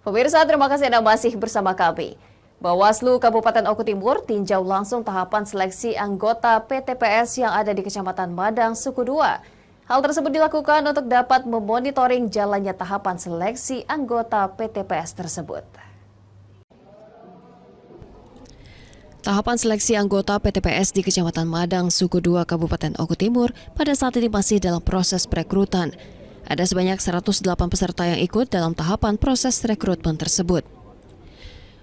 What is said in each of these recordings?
Pemirsa, terima kasih Anda masih bersama kami. Bawaslu Kabupaten Oku Timur tinjau langsung tahapan seleksi anggota PTPS yang ada di Kecamatan Madang, Suku 2. Hal tersebut dilakukan untuk dapat memonitoring jalannya tahapan seleksi anggota PTPS tersebut. Tahapan seleksi anggota PTPS di Kecamatan Madang, Suku 2, Kabupaten Oku Timur pada saat ini masih dalam proses perekrutan. Ada sebanyak 108 peserta yang ikut dalam tahapan proses rekrutmen tersebut.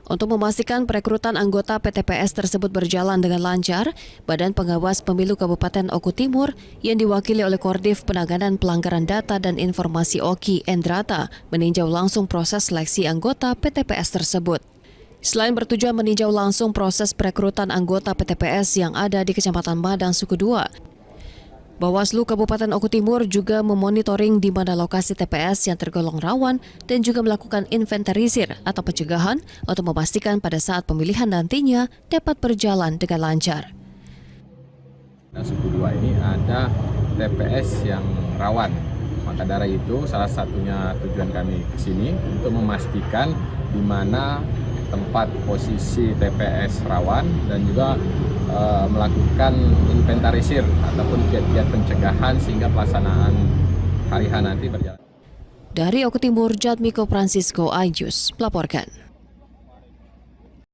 Untuk memastikan perekrutan anggota PTPS tersebut berjalan dengan lancar, Badan Pengawas Pemilu Kabupaten Oku Timur yang diwakili oleh Koordif Penanganan Pelanggaran Data dan Informasi Oki Endrata meninjau langsung proses seleksi anggota PTPS tersebut. Selain bertujuan meninjau langsung proses perekrutan anggota PTPS yang ada di Kecamatan Madang, Suku 2, Bawaslu Kabupaten Oku Timur juga memonitoring di mana lokasi TPS yang tergolong rawan dan juga melakukan inventarisir atau pencegahan untuk memastikan pada saat pemilihan nantinya dapat berjalan dengan lancar. Suku 2 ini ada TPS yang rawan, maka dari itu salah satunya tujuan kami ke sini untuk memastikan di mana tempat posisi TPS rawan dan juga melakukan inventarisir ataupun kiat-kiat pencegahan sehingga pelaksanaan hari H nanti berjalan. Dari Oku Timur, Jatmiko Francisco Ayus melaporkan.